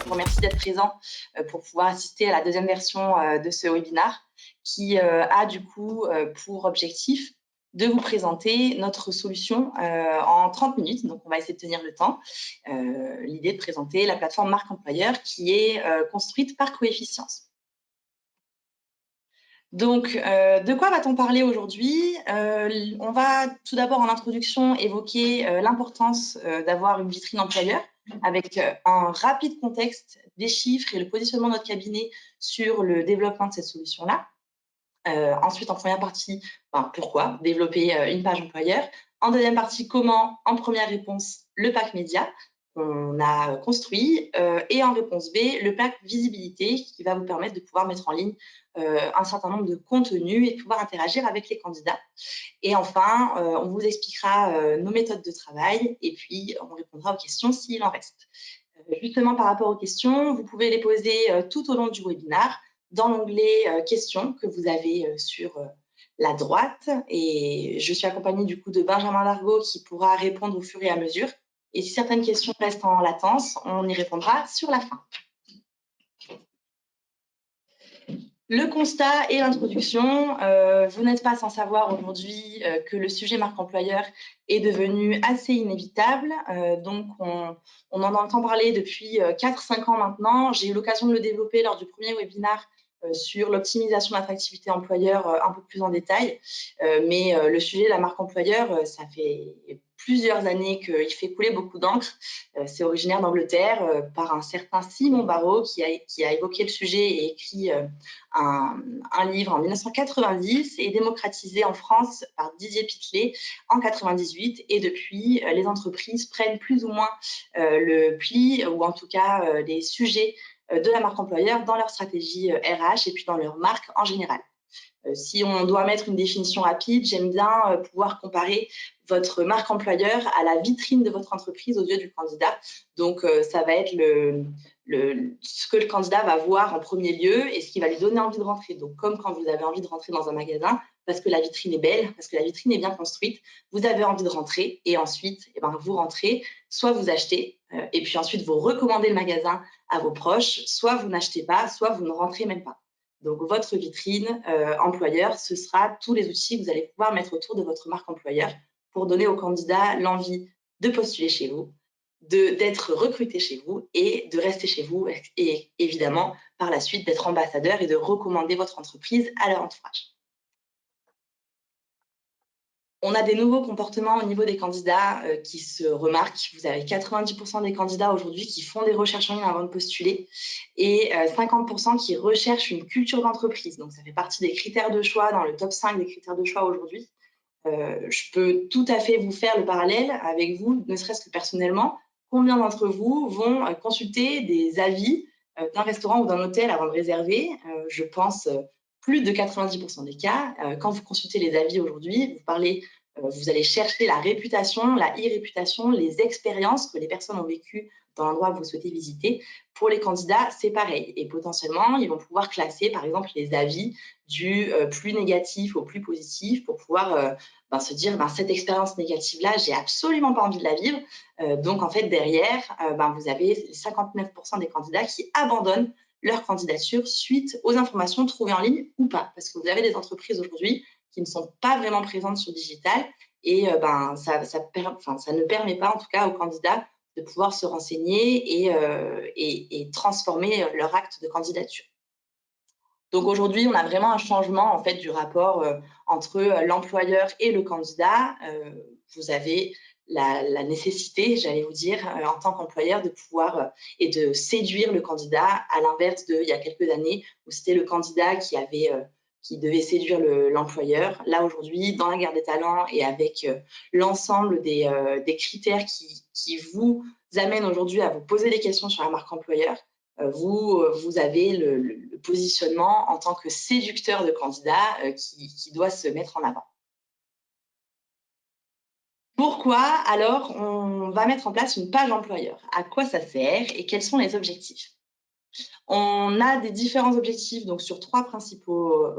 vous remercie d'être présent pour pouvoir assister à la deuxième version de ce webinaire qui a du coup pour objectif de vous présenter notre solution en 30 minutes. Donc, on va essayer de tenir le temps. L'idée de présenter la plateforme Marque Employeur qui est construite par Coefficience. Donc, de quoi va-t-on parler aujourd'hui? On va tout d'abord en introduction évoquer l'importance d'avoir une vitrine employeur avec un rapide contexte des chiffres et le positionnement de notre cabinet sur le développement de cette solution-là. Ensuite, en première partie, pourquoi développer une page employeur. En deuxième partie, comment, en première réponse, le pack média qu'on a construit. Et en réponse B, le pack visibilité qui va vous permettre de pouvoir mettre en ligne un certain nombre de contenus et de pouvoir interagir avec les candidats. Et enfin, on vous expliquera nos méthodes de travail et puis on répondra aux questions s'il en reste. Justement, par rapport aux questions, vous pouvez les poser tout au long du webinaire dans l'onglet questions que vous avez sur la droite. Et je suis accompagnée du coup de Benjamin Largot qui pourra répondre au fur et à mesure. Et si certaines questions restent en latence, on y répondra sur la fin. Le constat et l'introduction, vous n'êtes pas sans savoir aujourd'hui que le sujet marque employeur est devenu assez inévitable. Donc, on en entend parler depuis 4-5 ans maintenant. J'ai eu l'occasion de le développer lors du premier webinaire sur l'optimisation de l'attractivité employeur un peu plus en détail. Mais le sujet de la marque employeur, ça fait plusieurs années qu'il fait couler beaucoup d'encre. C'est originaire d'Angleterre par un certain Simon Barrow qui a évoqué le sujet et écrit un livre en 1990 et démocratisé en France par Didier Pittelet en 1998. Et depuis, les entreprises prennent plus ou moins le pli ou en tout cas les sujets de la marque employeur dans leur stratégie RH et puis dans leur marque en général. Si on doit mettre une définition rapide, j'aime bien pouvoir comparer votre marque employeur à la vitrine de votre entreprise aux yeux du candidat. Donc, ça va être ce que le candidat va voir en premier lieu et ce qui va lui donner envie de rentrer. Donc, comme quand vous avez envie de rentrer dans un magasin, parce que la vitrine est belle, parce que la vitrine est bien construite, vous avez envie de rentrer et ensuite, vous rentrez, soit vous achetez et puis ensuite, vous recommandez le magasin à vos proches, soit vous n'achetez pas, soit vous ne rentrez même pas. Donc, votre vitrine employeur, ce sera tous les outils que vous allez pouvoir mettre autour de votre marque employeur pour donner aux candidats l'envie de postuler chez vous, d'être recruté chez vous et de rester chez vous et évidemment, par la suite, d'être ambassadeur et de recommander votre entreprise à leur entourage. On a des nouveaux comportements au niveau des candidats qui se remarquent. Vous avez 90% des candidats aujourd'hui qui font des recherches en ligne avant de postuler et 50% qui recherchent une culture d'entreprise. Donc, ça fait partie des critères de choix, dans le top 5 des critères de choix aujourd'hui. Je peux tout à fait vous faire le parallèle avec vous, ne serait-ce que personnellement. Combien d'entre vous vont consulter des avis d'un restaurant ou d'un hôtel avant de réserver? Je pense plus de 90% des cas. Quand vous consultez les avis aujourd'hui, vous allez chercher la réputation, la e-réputation, les expériences que les personnes ont vécues dans l'endroit que vous souhaitez visiter. Pour les candidats, c'est pareil. Et potentiellement, ils vont pouvoir classer, par exemple, les avis du plus négatif au plus positif pour pouvoir se dire cette expérience négative-là, j'ai absolument pas envie de la vivre. Donc, en fait, derrière, vous avez 59% des candidats qui abandonnent leur candidature suite aux informations trouvées en ligne ou pas. Parce que vous avez des entreprises aujourd'hui qui ne sont pas vraiment présentes sur le digital et ça ne permet pas, en tout cas, aux candidats de pouvoir se renseigner et transformer leur acte de candidature. Donc aujourd'hui, on a vraiment un changement en fait du rapport entre l'employeur et le candidat. Vous avez la nécessité, j'allais vous dire, en tant qu'employeur, de pouvoir et de séduire le candidat, à l'inverse d'il y a quelques années où c'était le candidat qui devait séduire l'employeur. Là aujourd'hui, dans la guerre des talents et avec l'ensemble des critères qui vous amènent aujourd'hui à vous poser des questions sur la marque employeur, vous avez le positionnement en tant que séducteur de candidats qui doit se mettre en avant. Pourquoi alors on va mettre en place une page employeur? À quoi ça sert et quels sont les objectifs? On a des différents objectifs donc sur trois principaux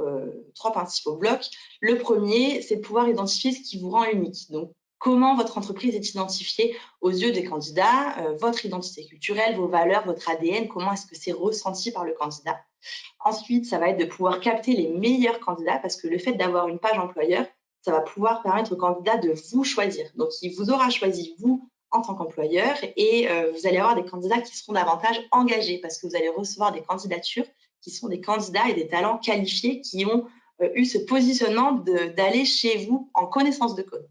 blocs. Le premier, c'est de pouvoir identifier ce qui vous rend unique. Donc, comment votre entreprise est identifiée aux yeux des candidats, votre identité culturelle, vos valeurs, votre ADN, comment est-ce que c'est ressenti par le candidat. Ensuite, ça va être de pouvoir capter les meilleurs candidats parce que le fait d'avoir une page employeur, ça va pouvoir permettre au candidat de vous choisir. Donc, il vous aura choisi, vous, en tant qu'employeur, et vous allez avoir des candidats qui seront davantage engagés parce que vous allez recevoir des candidatures qui sont des candidats et des talents qualifiés qui ont eu ce positionnement d'aller chez vous en connaissance de cause.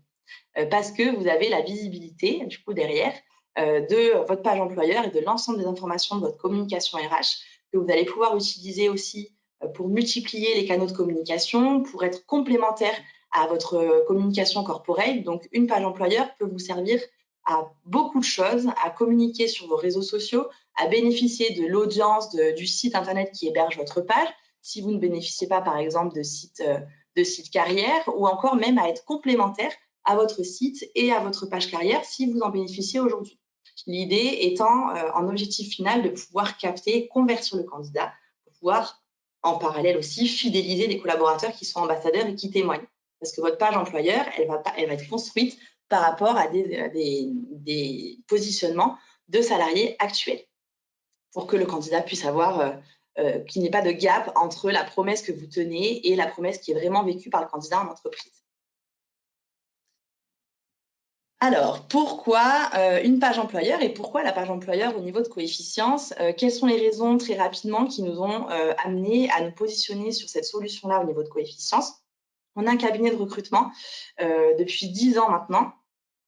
Parce que vous avez la visibilité, du coup, derrière, de votre page employeur et de l'ensemble des informations de votre communication RH que vous allez pouvoir utiliser aussi pour multiplier les canaux de communication, pour être complémentaire à votre communication corporelle. Donc, une page employeur peut vous servir à beaucoup de choses, à communiquer sur vos réseaux sociaux, à bénéficier de l'audience du site internet qui héberge votre page, si vous ne bénéficiez pas, par exemple, de site carrière, ou encore même à être complémentaire à votre site et à votre page carrière si vous en bénéficiez aujourd'hui. L'idée étant, en objectif final, de pouvoir capter, convertir le candidat pour pouvoir, en parallèle aussi, fidéliser des collaborateurs qui sont ambassadeurs et qui témoignent. Parce que votre page employeur, elle va être construite par rapport à des positionnements de salariés actuels pour que le candidat puisse avoir qu'il n'y ait pas de gap entre la promesse que vous tenez et la promesse qui est vraiment vécue par le candidat en entreprise. Alors, pourquoi une page employeur et pourquoi la page employeur au niveau de Coefficience? Quelles sont les raisons très rapidement qui nous ont amenés à nous positionner sur cette solution-là au niveau de Coefficience? On a un cabinet de recrutement depuis 10 ans maintenant.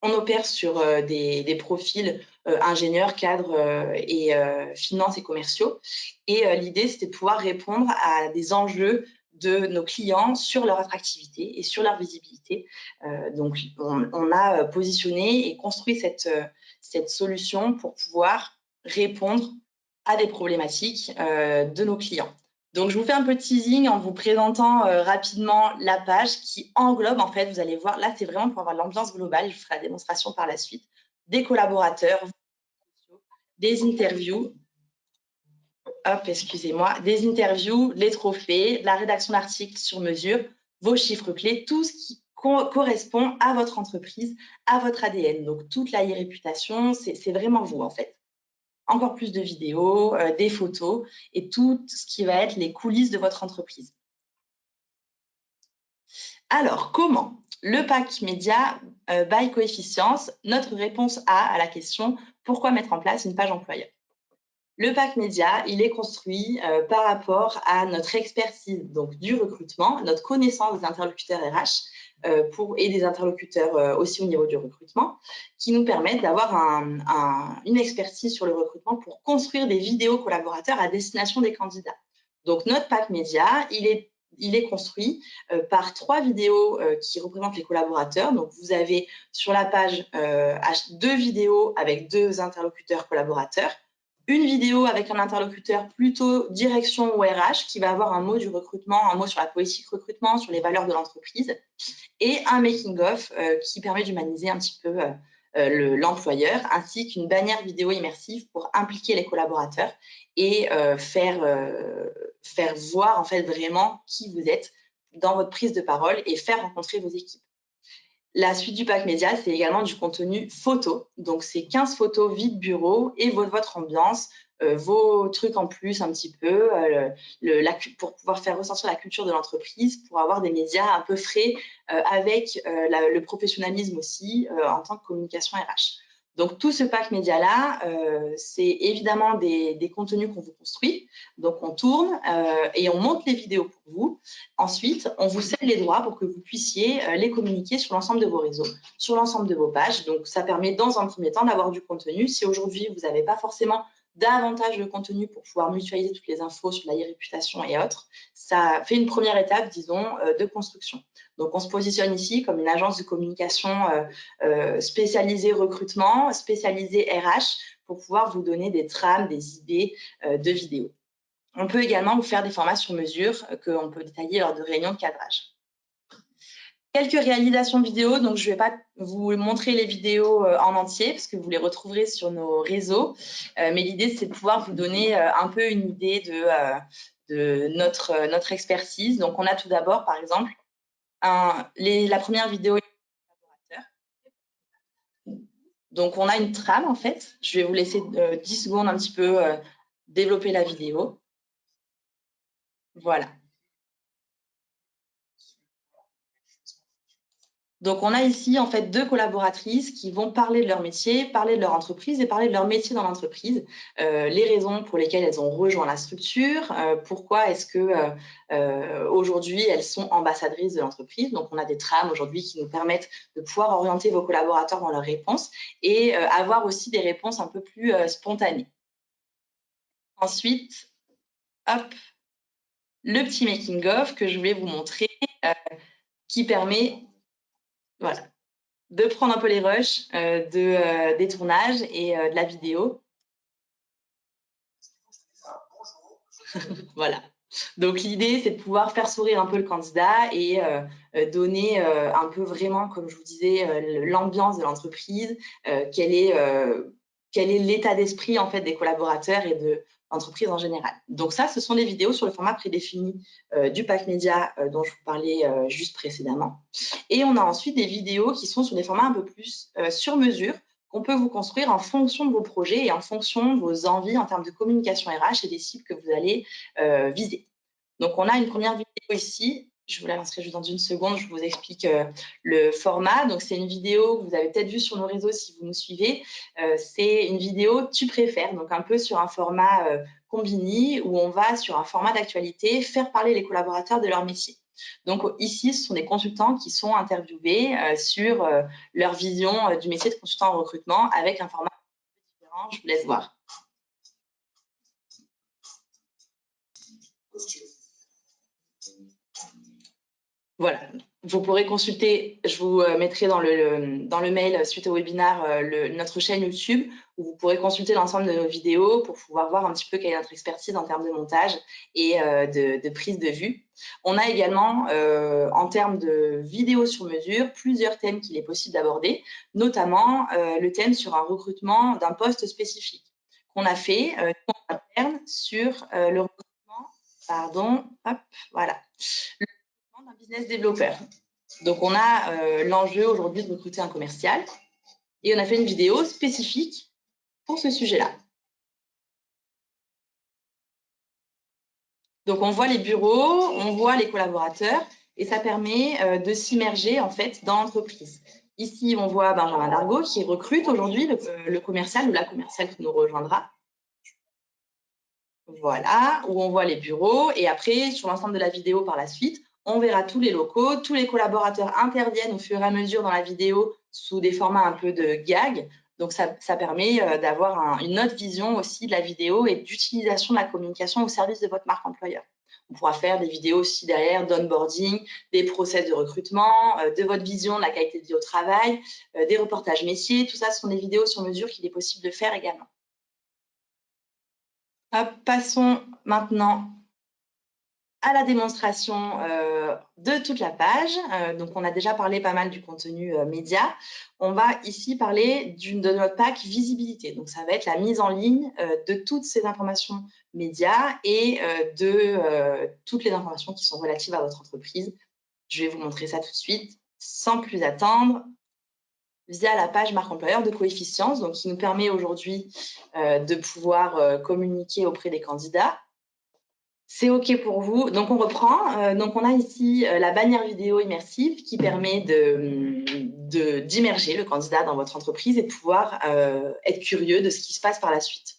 On opère sur des profils ingénieurs, cadres et finances et commerciaux. Et l'idée, c'était de pouvoir répondre à des enjeux de nos clients sur leur attractivité et sur leur visibilité. Donc, on a positionné et construit cette solution pour pouvoir répondre à des problématiques de nos clients. Donc, je vous fais un peu de teasing en vous présentant rapidement la page qui englobe, en fait, vous allez voir, là, c'est vraiment pour avoir l'ambiance globale, je vous ferai la démonstration par la suite, des collaborateurs, des interviews, hop, excusez-moi, des interviews, les trophées, la rédaction d'articles sur mesure, vos chiffres clés, tout ce qui correspond à votre entreprise, à votre ADN. Donc, toute la réputation, c'est vraiment vous, en fait. Encore plus de vidéos, des photos et tout ce qui va être les coulisses de votre entreprise. Alors, comment? Le pack média by Coefficience, notre réponse à la question « Pourquoi mettre en place une page employeur ?» Le pack média, il est construit par rapport à notre expertise donc, du recrutement, notre connaissance des interlocuteurs RH et des interlocuteurs aussi au niveau du recrutement, qui nous permettent d'avoir une expertise sur le recrutement pour construire des vidéos collaborateurs à destination des candidats. Donc, notre pack média, il est construit par 3 vidéos qui représentent les collaborateurs. Donc, vous avez sur la page 2 vidéos avec 2 interlocuteurs collaborateurs, une vidéo avec un interlocuteur plutôt direction ou RH qui va avoir un mot du recrutement, un mot sur la politique recrutement, sur les valeurs de l'entreprise, et un making-of qui permet d'humaniser un petit peu l'employeur, ainsi qu'une bannière vidéo immersive pour impliquer les collaborateurs et faire voir en fait vraiment qui vous êtes dans votre prise de parole et faire rencontrer vos équipes. La suite du pack média, c'est également du contenu photo. Donc, c'est 15 photos vide bureau et votre ambiance, vos trucs en plus un petit peu, pour pouvoir faire ressentir la culture de l'entreprise, pour avoir des médias un peu frais avec le professionnalisme aussi en tant que communication RH. Donc, tout ce pack média-là, c'est évidemment des contenus qu'on vous construit. Donc, on tourne et on monte les vidéos pour vous. Ensuite, on vous cède les droits pour que vous puissiez les communiquer sur l'ensemble de vos réseaux, sur l'ensemble de vos pages. Donc, ça permet dans un premier temps d'avoir du contenu. Si aujourd'hui, vous n'avez pas forcément davantage de contenu pour pouvoir mutualiser toutes les infos sur la réputation et autres, ça fait une première étape, disons, de construction. Donc, on se positionne ici comme une agence de communication spécialisée recrutement, spécialisée RH, pour pouvoir vous donner des trames, des idées de vidéos. On peut également vous faire des formats sur mesure qu'on peut détailler lors de réunions de cadrage. Quelques réalisations vidéo, donc je ne vais pas vous montrer les vidéos en entier parce que vous les retrouverez sur nos réseaux, mais l'idée c'est de pouvoir vous donner un peu une idée de notre expertise. Donc on a tout d'abord par exemple la première vidéo Donc, on a une trame, en fait. Je vais vous laisser 10 secondes un petit peu développer la vidéo. Voilà. Donc, on a ici, en fait, 2 collaboratrices qui vont parler de leur métier, parler de leur entreprise et parler de leur métier dans l'entreprise, les raisons pour lesquelles elles ont rejoint la structure, pourquoi est-ce que aujourd'hui, elles sont ambassadrices de l'entreprise. Donc, on a des trames aujourd'hui qui nous permettent de pouvoir orienter vos collaborateurs dans leurs réponses et avoir aussi des réponses un peu plus spontanées. Ensuite, hop, le petit making-of que je voulais vous montrer qui permet, voilà, de prendre un peu les rushs des tournages et de la vidéo. Voilà. Donc, l'idée, c'est de pouvoir faire sourire un peu le candidat et donner un peu vraiment, comme je vous disais, l'ambiance de l'entreprise, quel est l'état d'esprit en fait des collaborateurs et de l'entreprise en général. Donc ça, ce sont des vidéos sur le format prédéfini du pack média dont je vous parlais juste précédemment. Et on a ensuite des vidéos qui sont sur des formats un peu plus sur mesure, qu'on peut vous construire en fonction de vos projets et en fonction de vos envies en termes de communication RH et des cibles que vous allez viser. Donc, on a une première vidéo ici. Je vous la lancerai juste dans une seconde. Je vous explique le format. Donc, c'est une vidéo que vous avez peut-être vue sur nos réseaux si vous nous suivez. C'est une vidéo « Tu préfères », donc un peu sur un format Combini où on va sur un format d'actualité faire parler les collaborateurs de leur métier. Donc ici, ce sont des consultants qui sont interviewés sur leur vision du métier de consultant en recrutement avec un format différent. Je vous laisse voir. Voilà, vous pourrez consulter, je vous mettrai dans le mail suite au webinaire notre chaîne YouTube où vous pourrez consulter l'ensemble de nos vidéos pour pouvoir voir un petit peu quelle est notre expertise en termes de montage et de prise de vue. On a également, en termes de vidéos sur mesure, plusieurs thèmes qu'il est possible d'aborder, notamment le thème sur un recrutement d'un poste spécifique qu'on a fait en interne sur le recrutement, pardon, hop, voilà. Un business développeur. Donc, on a l'enjeu aujourd'hui de recruter un commercial et on a fait une vidéo spécifique pour ce sujet-là. Donc, on voit les bureaux, on voit les collaborateurs et ça permet de s'immerger en fait dans l'entreprise. Ici, on voit Benjamin Dargaud qui recrute aujourd'hui le commercial ou la commerciale qui nous rejoindra. Voilà, où on voit les bureaux et après, sur l'ensemble de la vidéo par la suite, on verra tous les locaux, tous les collaborateurs interviennent au fur et à mesure dans la vidéo sous des formats un peu de gag. Donc, ça permet d'avoir une autre vision aussi de la vidéo et d'utilisation de la communication au service de votre marque employeur. On pourra faire des vidéos aussi derrière d'onboarding, des process de recrutement, de votre vision de la qualité de vie au travail, des reportages métiers. Tout ça, ce sont des vidéos sur mesure qu'il est possible de faire également. Hop, passons maintenant à la démonstration de toute la page. Donc, on a déjà parlé pas mal du contenu média. On va ici parler de notre pack visibilité. Donc, ça va être la mise en ligne de toutes ces informations médias et de toutes les informations qui sont relatives à votre entreprise. Je vais vous montrer ça tout de suite, sans plus attendre, via la page marque employeur de Coefficience, donc qui nous permet aujourd'hui de pouvoir communiquer auprès des candidats. C'est OK pour vous. Donc, on reprend. Donc, on a ici la bannière vidéo immersive qui permet d'immerger le candidat dans votre entreprise et de pouvoir être curieux de ce qui se passe par la suite.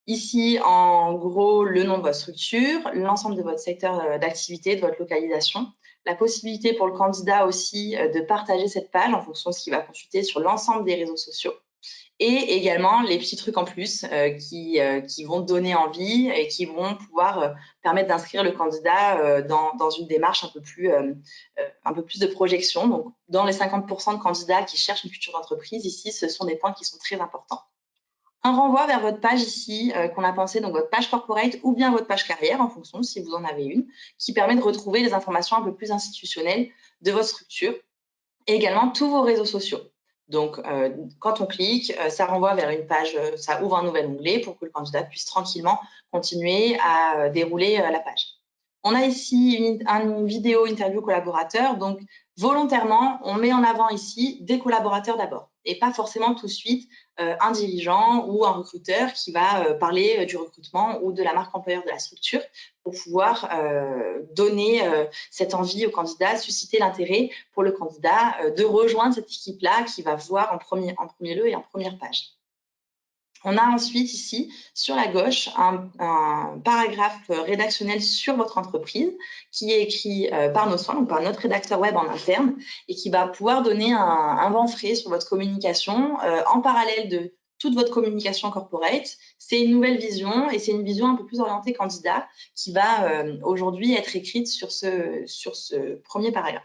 Ici, en gros, le nom de votre structure, l'ensemble de votre secteur d'activité, de votre localisation, la possibilité pour le candidat aussi de partager cette page en fonction de ce qu'il va consulter sur l'ensemble des réseaux sociaux. Et également les petits trucs en plus qui vont donner envie et qui vont pouvoir permettre d'inscrire le candidat dans une démarche un peu plus de projection. Donc, dans les 50% de candidats qui cherchent une culture d'entreprise, ici, ce sont des points qui sont très importants. Un renvoi vers votre page ici qu'on a pensé, donc votre page corporate ou bien votre page carrière en fonction si vous en avez une, qui permet de retrouver les informations un peu plus institutionnelles de votre structure et également tous vos réseaux sociaux. Donc, quand on clique, ça renvoie vers une page, ça ouvre un nouvel onglet pour que le candidat puisse tranquillement continuer à dérouler la page. On a ici une vidéo interview collaborateur. Donc, volontairement, on met en avant ici des collaborateurs d'abord et pas forcément tout de suite un dirigeant ou un recruteur qui va parler du recrutement ou de la marque employeur de la structure pour pouvoir donner cette envie au candidat, susciter l'intérêt pour le candidat de rejoindre cette équipe-là qui va voir en premier lieu et en première page. On a ensuite ici, sur la gauche, un paragraphe rédactionnel sur votre entreprise qui est écrit par nos soins, donc par notre rédacteur web en interne, et qui va pouvoir donner un vent frais sur votre communication en parallèle de toute votre communication corporate. C'est une nouvelle vision et c'est une vision un peu plus orientée candidat qui va aujourd'hui être écrite sur ce premier paragraphe.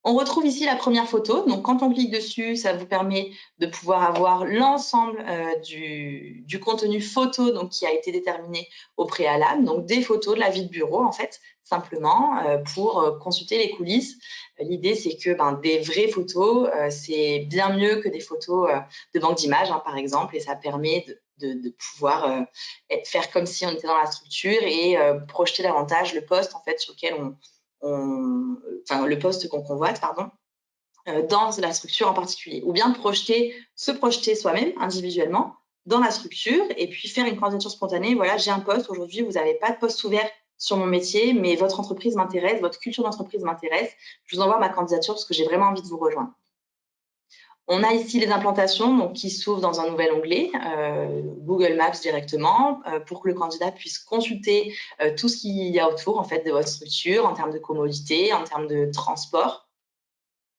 On retrouve ici la première photo. Donc, quand on clique dessus, ça vous permet de pouvoir avoir l'ensemble du contenu photo donc, qui a été déterminé au préalable. Donc, des photos de la vie de bureau, en fait, simplement, pour consulter les coulisses. L'idée, c'est que des vraies photos, c'est bien mieux que des photos de banque d'images, hein, par exemple, et ça permet de pouvoir faire comme si on était dans la structure et projeter davantage le poste, en fait, sur lequel le poste qu'on convoite, dans la structure en particulier, ou bien se projeter soi-même individuellement dans la structure et puis faire une candidature spontanée. Voilà, j'ai un poste aujourd'hui, vous n'avez pas de poste ouvert sur mon métier, mais votre entreprise m'intéresse, votre culture d'entreprise m'intéresse, je vous envoie ma candidature parce que j'ai vraiment envie de vous rejoindre. On a ici les implantations donc, qui s'ouvrent dans un nouvel onglet, Google Maps directement, pour que le candidat puisse consulter tout ce qu'il y a autour en fait, de votre structure en termes de commodité, en termes de transport.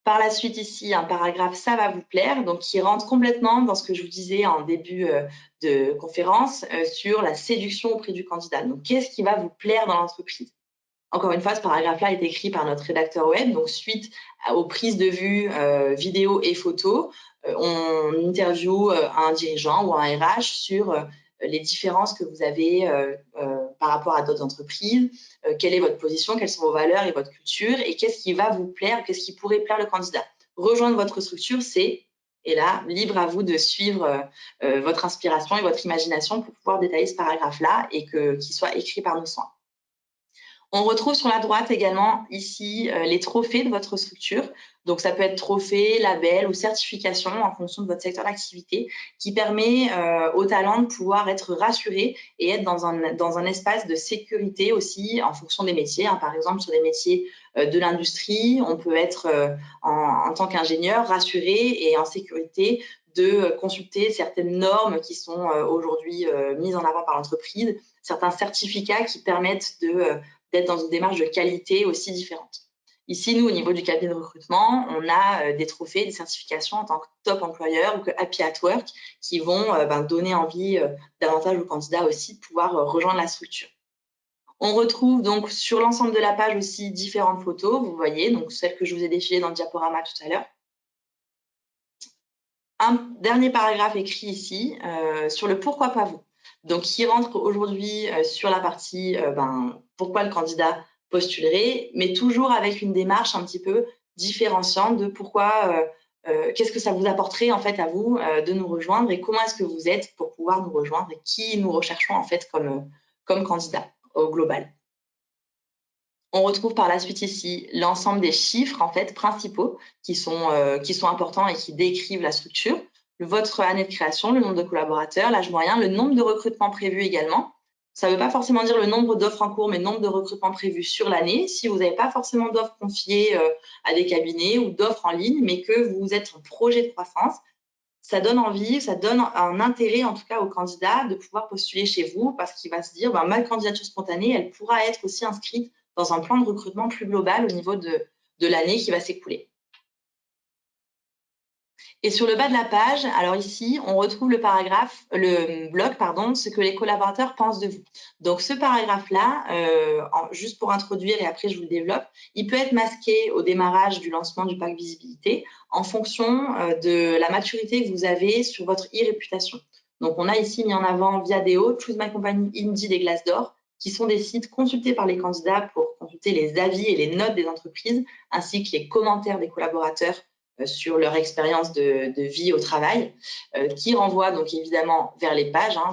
Par la suite, ici, un paragraphe « Ça va vous plaire », donc qui rentre complètement dans ce que je vous disais en début de conférence sur la séduction auprès du candidat. Donc, qu'est-ce qui va vous plaire dans l'entreprise ? Encore une fois, ce paragraphe-là est écrit par notre rédacteur web. Donc, suite aux prises de vue vidéo et photo, on interviewe un dirigeant ou un RH sur les différences que vous avez par rapport à d'autres entreprises, quelle est votre position, quelles sont vos valeurs et votre culture, et qu'est-ce qui va vous plaire, qu'est-ce qui pourrait plaire le candidat. Rejoindre votre structure, c'est, et là, libre à vous de suivre votre inspiration et votre imagination pour pouvoir détailler ce paragraphe-là et qu'il soit écrit par nos soins. On retrouve sur la droite également ici les trophées de votre structure. Donc, ça peut être trophée, label ou certification en fonction de votre secteur d'activité qui permet aux talents de pouvoir être rassurés et être dans un espace de sécurité aussi en fonction des métiers. Hein. Par exemple, sur des métiers de l'industrie, on peut être en tant qu'ingénieur rassuré et en sécurité de consulter certaines normes qui sont aujourd'hui mises en avant par l'entreprise, certains certificats qui permettent d'être dans une démarche de qualité aussi différente. Ici, nous, au niveau du cabinet de recrutement, on a des trophées, des certifications en tant que top employeur ou que Happy at Work qui vont donner envie davantage aux candidats aussi de pouvoir rejoindre la structure. On retrouve donc sur l'ensemble de la page aussi différentes photos, vous voyez, donc celles que je vous ai défilées dans le diaporama tout à l'heure. Un dernier paragraphe écrit ici sur le pourquoi pas vous. Donc, qui rentre aujourd'hui sur la partie pourquoi le candidat postulerait, mais toujours avec une démarche un petit peu différenciante de pourquoi, qu'est-ce que ça vous apporterait en fait à vous de nous rejoindre et comment est-ce que vous êtes pour pouvoir nous rejoindre et qui nous recherchons en fait comme candidat au global. On retrouve par la suite ici l'ensemble des chiffres en fait principaux qui sont importants et qui décrivent la structure. Votre année de création, le nombre de collaborateurs, l'âge moyen, le nombre de recrutements prévus également. Ça ne veut pas forcément dire le nombre d'offres en cours, mais le nombre de recrutements prévus sur l'année. Si vous n'avez pas forcément d'offres confiées à des cabinets ou d'offres en ligne, mais que vous êtes en projet de croissance, ça donne envie, ça donne un intérêt en tout cas au candidat de pouvoir postuler chez vous parce qu'il va se dire ma candidature spontanée, elle pourra être aussi inscrite dans un plan de recrutement plus global au niveau de l'année qui va s'écouler. Et sur le bas de la page, alors ici, on retrouve le bloc, ce que les collaborateurs pensent de vous. Donc, ce paragraphe-là, juste pour introduire et après je vous le développe, il peut être masqué au démarrage du lancement du pack visibilité en fonction de la maturité que vous avez sur votre e-réputation. Donc, on a ici mis en avant Viadeo, Choose My Company, Indeed et Glassdoor, qui sont des sites consultés par les candidats pour consulter les avis et les notes des entreprises, ainsi que les commentaires des collaborateurs sur leur expérience de vie au travail, qui renvoie donc évidemment vers les pages. Hein,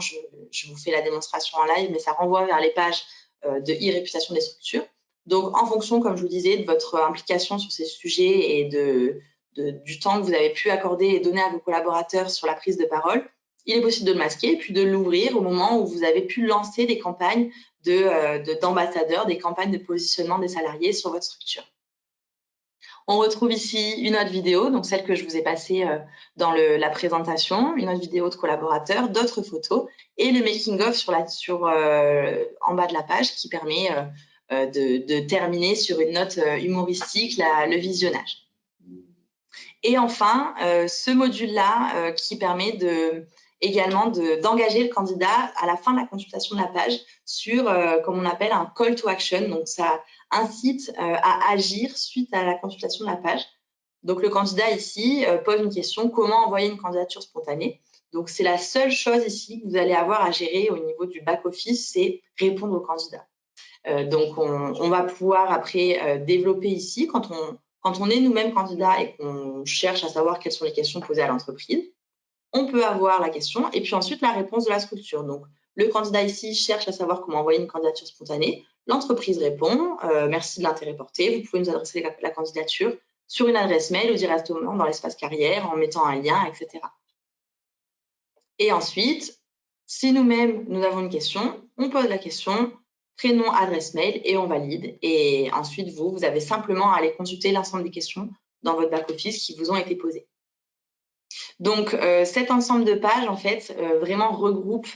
je vous fais la démonstration en live, mais ça renvoie vers les pages de e-réputation des structures. Donc, en fonction, comme je vous disais, de votre implication sur ces sujets et du temps que vous avez pu accorder et donner à vos collaborateurs sur la prise de parole, il est possible de le masquer et puis de l'ouvrir au moment où vous avez pu lancer des campagnes d'ambassadeurs, des campagnes de positionnement des salariés sur votre structure. On retrouve ici une autre vidéo, donc celle que je vous ai passée dans la présentation, une autre vidéo de collaborateurs, d'autres photos et le making-of en bas de la page qui permet de terminer sur une note humoristique le visionnage. Et enfin, ce module-là qui permet également d'engager le candidat à la fin de la consultation de la page sur, comme on appelle, un call to action. Donc, ça incite à agir suite à la consultation de la page. Donc, le candidat ici pose une question, comment envoyer une candidature spontanée? Donc, c'est la seule chose ici que vous allez avoir à gérer au niveau du back-office, c'est répondre au candidat. Donc, on va pouvoir après développer ici, quand on est nous-mêmes candidat et qu'on cherche à savoir quelles sont les questions posées à l'entreprise, on peut avoir la question et puis ensuite la réponse de la structure. Donc, le candidat ici cherche à savoir comment envoyer une candidature spontanée. L'entreprise répond « Merci de l'intérêt porté. Vous pouvez nous adresser la candidature sur une adresse mail ou directement dans l'espace carrière en mettant un lien, etc. » Et ensuite, si nous-mêmes, nous avons une question, on pose la question, prénom, adresse mail et on valide. Et ensuite, vous avez simplement à aller consulter l'ensemble des questions dans votre back-office qui vous ont été posées. Donc, cet ensemble de pages, en fait, vraiment regroupe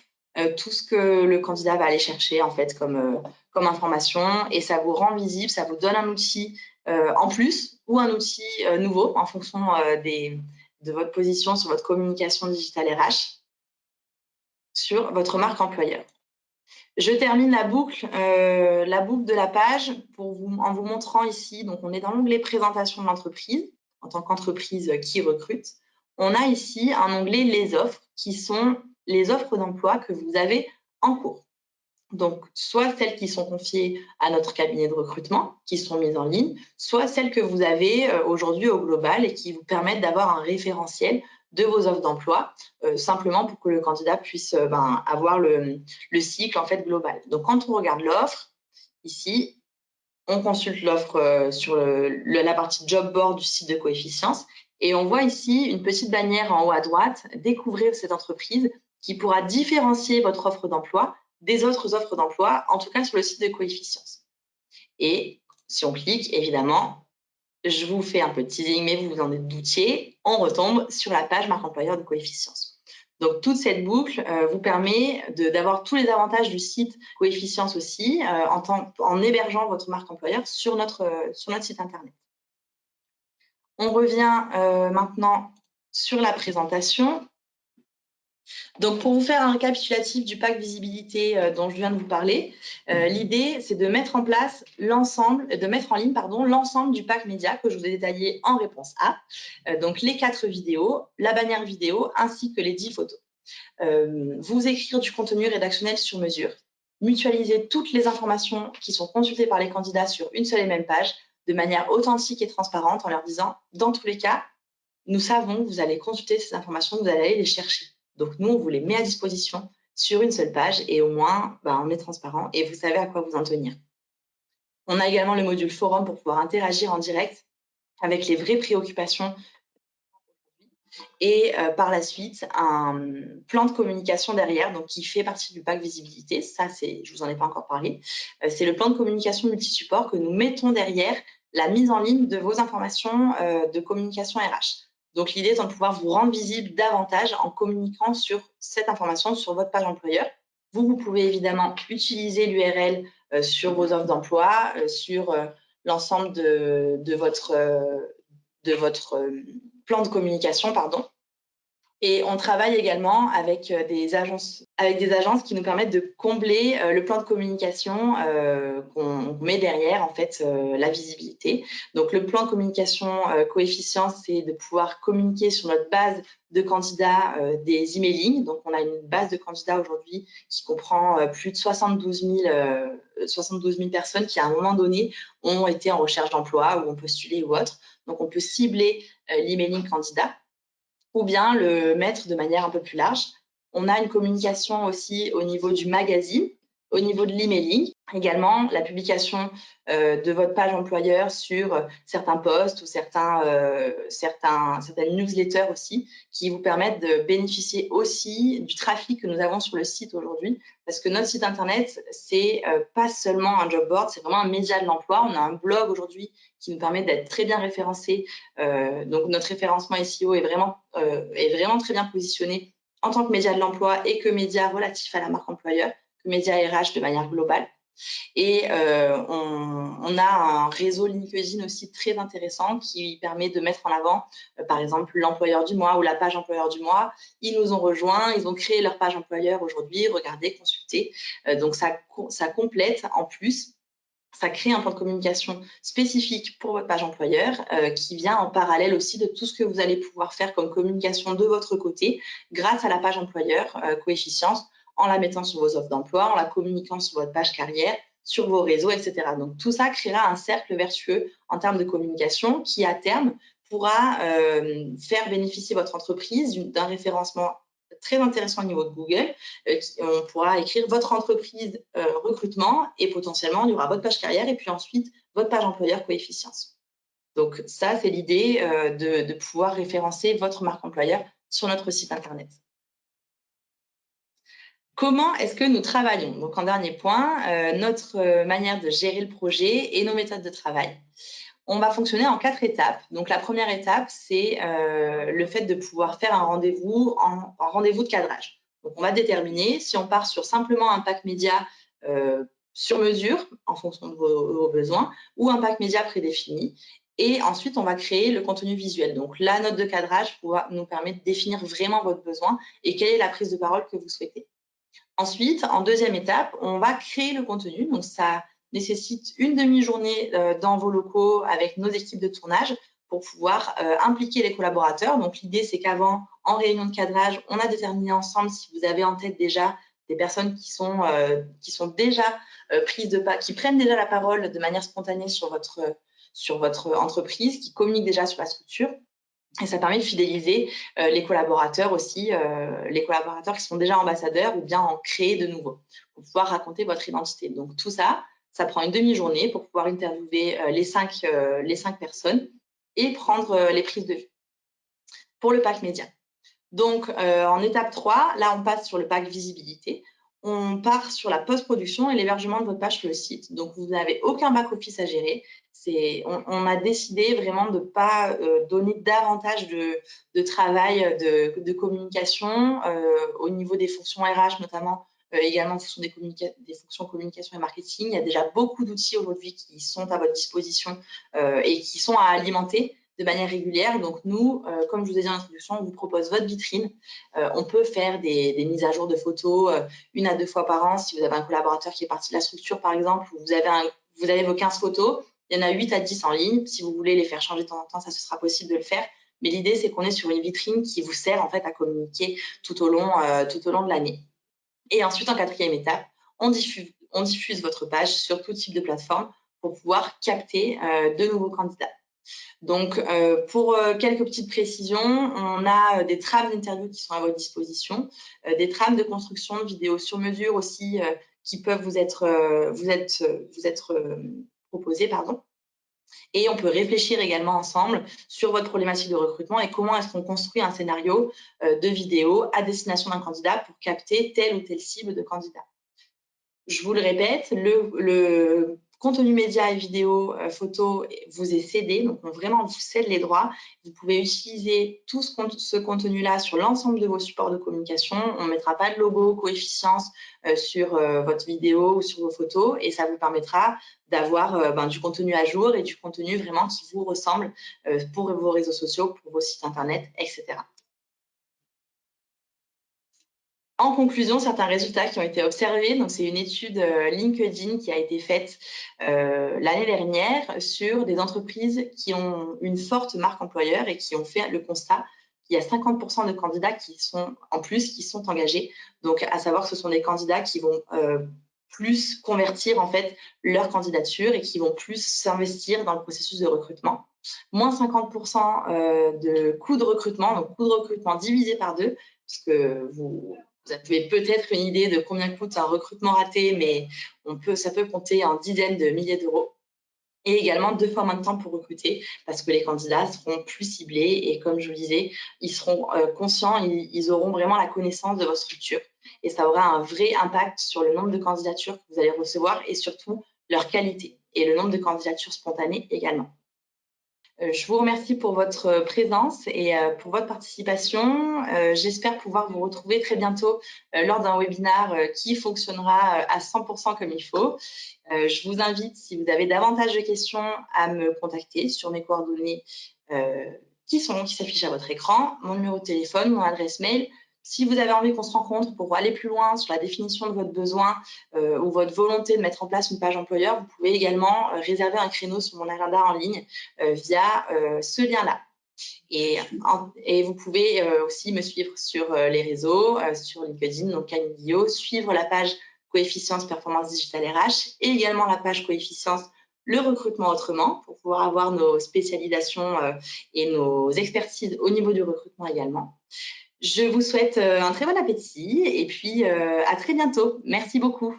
tout ce que le candidat va aller chercher, en fait, comme information. Et ça vous rend visible, ça vous donne un outil en plus ou un outil nouveau en fonction de votre position sur votre communication digitale RH sur votre marque employeur. Je termine la boucle de la page en vous montrant ici, donc on est dans l'onglet présentation de l'entreprise, en tant qu'entreprise qui recrute. On a ici un onglet les offres, qui sont les offres d'emploi que vous avez en cours. Donc, soit celles qui sont confiées à notre cabinet de recrutement, qui sont mises en ligne, soit celles que vous avez aujourd'hui au global et qui vous permettent d'avoir un référentiel de vos offres d'emploi, simplement pour que le candidat puisse avoir le cycle en fait global. Donc, quand on regarde l'offre, ici, on consulte l'offre sur la partie job board du site de Coefficience et on voit ici une petite bannière en haut à droite, découvrir cette entreprise qui pourra différencier votre offre d'emploi des autres offres d'emploi, en tout cas sur le site de Coefficience. Et si on clique, évidemment, je vous fais un peu de teasing, mais vous vous en doutiez, on retombe sur la page marque employeur de Coefficience. Donc, toute cette boucle vous permet d'avoir tous les avantages du site Coefficience aussi, en hébergeant votre marque employeur sur notre site Internet. On revient maintenant sur la présentation. Donc, pour vous faire un récapitulatif du pack visibilité dont je viens de vous parler, l'idée, c'est de mettre en ligne l'ensemble du pack média que je vous ai détaillé en réponse A. Donc, les 4 vidéos, la bannière vidéo, ainsi que les 10 photos. Vous écrire du contenu rédactionnel sur mesure, mutualiser toutes les informations qui sont consultées par les candidats sur une seule et même page, de manière authentique et transparente, en leur disant, dans tous les cas, nous savons que vous allez consulter ces informations, vous allez aller les chercher. Donc, nous, on vous les met à disposition sur une seule page et au moins, on est transparent et vous savez à quoi vous en tenir. On a également le module forum pour pouvoir interagir en direct avec les vraies préoccupations et par la suite, un plan de communication derrière, donc qui fait partie du pack visibilité. Ça, je vous en ai pas encore parlé. C'est le plan de communication multi-support que nous mettons derrière la mise en ligne de vos informations de communication RH. Donc, l'idée étant de pouvoir vous rendre visible davantage en communiquant sur cette information sur votre page employeur. Vous pouvez évidemment utiliser l'URL sur vos offres d'emploi, sur l'ensemble de votre plan de communication, Et on travaille également avec des agences qui nous permettent de combler le plan de communication qu'on met derrière, en fait, la visibilité. Donc, le plan de communication Coefficience, c'est de pouvoir communiquer sur notre base de candidats des emailing. Donc, on a une base de candidats aujourd'hui qui comprend plus de 72 000 personnes qui, à un moment donné, ont été en recherche d'emploi ou ont postulé ou autre. Donc, on peut cibler l'emailing candidat ou bien le mettre de manière un peu plus large. On a une communication aussi au niveau du magazine, au niveau de l'emailing, Également, la publication de votre page employeur sur certains posts ou certaines newsletters aussi, qui vous permettent de bénéficier aussi du trafic que nous avons sur le site aujourd'hui. Parce que notre site internet, c'est pas seulement un job board, c'est vraiment un média de l'emploi. On a un blog aujourd'hui qui nous permet d'être très bien référencé. Donc notre référencement SEO est vraiment très bien positionné en tant que média de l'emploi et que média relatif à la marque employeur, que média RH de manière globale. Et on a un réseau LinkedIn aussi très intéressant qui permet de mettre en avant, par exemple, l'employeur du mois ou la page employeur du mois. Ils nous ont rejoints, ils ont créé leur page employeur aujourd'hui, regardez, consultez. Donc, ça complète en plus. Ça crée un plan de communication spécifique pour votre page employeur qui vient en parallèle aussi de tout ce que vous allez pouvoir faire comme communication de votre côté grâce à la page employeur Coefficience, en la mettant sur vos offres d'emploi, en la communiquant sur votre page carrière, sur vos réseaux, etc. Donc, tout ça créera un cercle vertueux en termes de communication qui, à terme, pourra faire bénéficier votre entreprise d'un référencement très intéressant au niveau de Google. On pourra écrire votre entreprise recrutement et potentiellement, il y aura votre page carrière et puis ensuite, votre page employeur Coefficience. Donc, ça, c'est l'idée de pouvoir référencer votre marque employeur sur notre site Internet. Comment est-ce que nous travaillons? Donc, en dernier point, notre manière de gérer le projet et nos méthodes de travail. On va fonctionner en 4 étapes. Donc, la première étape, c'est le fait de pouvoir faire un rendez-vous en rendez-vous de cadrage. Donc, on va déterminer si on part sur simplement un pack média sur mesure, en fonction de vos besoins, ou un pack média prédéfini. Et ensuite, on va créer le contenu visuel. Donc, la note de cadrage nous permet de définir vraiment votre besoin et quelle est la prise de parole que vous souhaitez. Ensuite, en deuxième étape, on va créer le contenu. Donc, ça nécessite une demi-journée dans vos locaux avec nos équipes de tournage pour pouvoir impliquer les collaborateurs. Donc, l'idée, c'est qu'avant, en réunion de cadrage, on a déterminé ensemble si vous avez en tête déjà des personnes qui sont déjà qui prennent déjà la parole de manière spontanée sur votre entreprise, qui communiquent déjà sur la structure. Et ça permet de fidéliser les collaborateurs aussi, les collaborateurs qui sont déjà ambassadeurs ou bien en créer de nouveaux pour pouvoir raconter votre identité. Donc tout ça, ça prend une demi-journée pour pouvoir interviewer les cinq personnes et prendre les prises de vue. Pour le pack média. Donc en étape 3, là on passe sur le pack visibilité. On part sur la post-production et l'hébergement de votre page sur le site. Donc, vous n'avez aucun back-office à gérer. On a décidé vraiment de ne pas donner davantage de travail de communication au niveau des fonctions RH, notamment également en fonction des fonctions communication et marketing. Il y a déjà beaucoup d'outils aujourd'hui qui sont à votre disposition et qui sont à alimenter de manière régulière. Donc, nous, comme je vous ai dit en introduction, on vous propose votre vitrine. On peut faire des mises à jour de photos 1 à 2 fois par an. Si vous avez un collaborateur qui est parti de la structure, par exemple, vous avez vos 15 photos, il y en a 8 à 10 en ligne. Si vous voulez les faire changer de temps en temps, ça, ce sera possible de le faire. Mais l'idée, c'est qu'on est sur une vitrine qui vous sert en fait à communiquer tout au long de l'année. Et ensuite, en 4e étape, on diffuse votre page sur tout type de plateforme pour pouvoir capter de nouveaux candidats. Donc, pour quelques petites précisions, on a des trames d'interviews qui sont à votre disposition, des trames de construction de vidéos sur mesure aussi qui peuvent vous être proposées, pardon. Et on peut réfléchir également ensemble sur votre problématique de recrutement et comment est-ce qu'on construit un scénario de vidéo à destination d'un candidat pour capter telle ou telle cible de candidat. Je vous le répète, le contenu média et vidéo, photo vous est cédé, donc on vraiment vous cède les droits. Vous pouvez utiliser tout ce contenu-là sur l'ensemble de vos supports de communication. On ne mettra pas de logo, coefficience sur votre vidéo ou sur vos photos et ça vous permettra d'avoir du contenu à jour et du contenu vraiment qui vous ressemble pour vos réseaux sociaux, pour vos sites internet, etc. En conclusion, certains résultats qui ont été observés, donc c'est une étude LinkedIn qui a été faite l'année dernière sur des entreprises qui ont une forte marque employeur et qui ont fait le constat qu'il y a 50% de candidats qui sont engagés. Donc, à savoir que ce sont des candidats qui vont plus convertir en fait leur candidature et qui vont plus s'investir dans le processus de recrutement. Moins 50% de coûts de recrutement, donc coûts de recrutement divisé par 2, puisque Vous avez peut-être une idée de combien coûte un recrutement raté, mais ça peut compter en dizaines de milliers d'euros. Et également 2 fois moins de temps pour recruter parce que les candidats seront plus ciblés et comme je vous le disais, ils seront conscients, ils auront vraiment la connaissance de votre structure et ça aura un vrai impact sur le nombre de candidatures que vous allez recevoir et surtout leur qualité et le nombre de candidatures spontanées également. Je vous remercie pour votre présence et pour votre participation. J'espère pouvoir vous retrouver très bientôt lors d'un webinaire qui fonctionnera à 100% comme il faut. Je vous invite, si vous avez davantage de questions, à me contacter sur mes coordonnées qui s'affichent à votre écran, mon numéro de téléphone, mon adresse mail. Si vous avez envie qu'on se rencontre pour aller plus loin sur la définition de votre besoin ou votre volonté de mettre en place une page employeur, vous pouvez également réserver un créneau sur mon agenda en ligne via ce lien-là. Et vous pouvez aussi me suivre sur les réseaux, sur LinkedIn, donc Camille Guillot, suivre la page Coefficience Performance Digital RH et également la page Coefficience Le recrutement autrement pour pouvoir avoir nos spécialisations et nos expertises au niveau du recrutement également. Je vous souhaite un très bon appétit et puis à très bientôt. Merci beaucoup.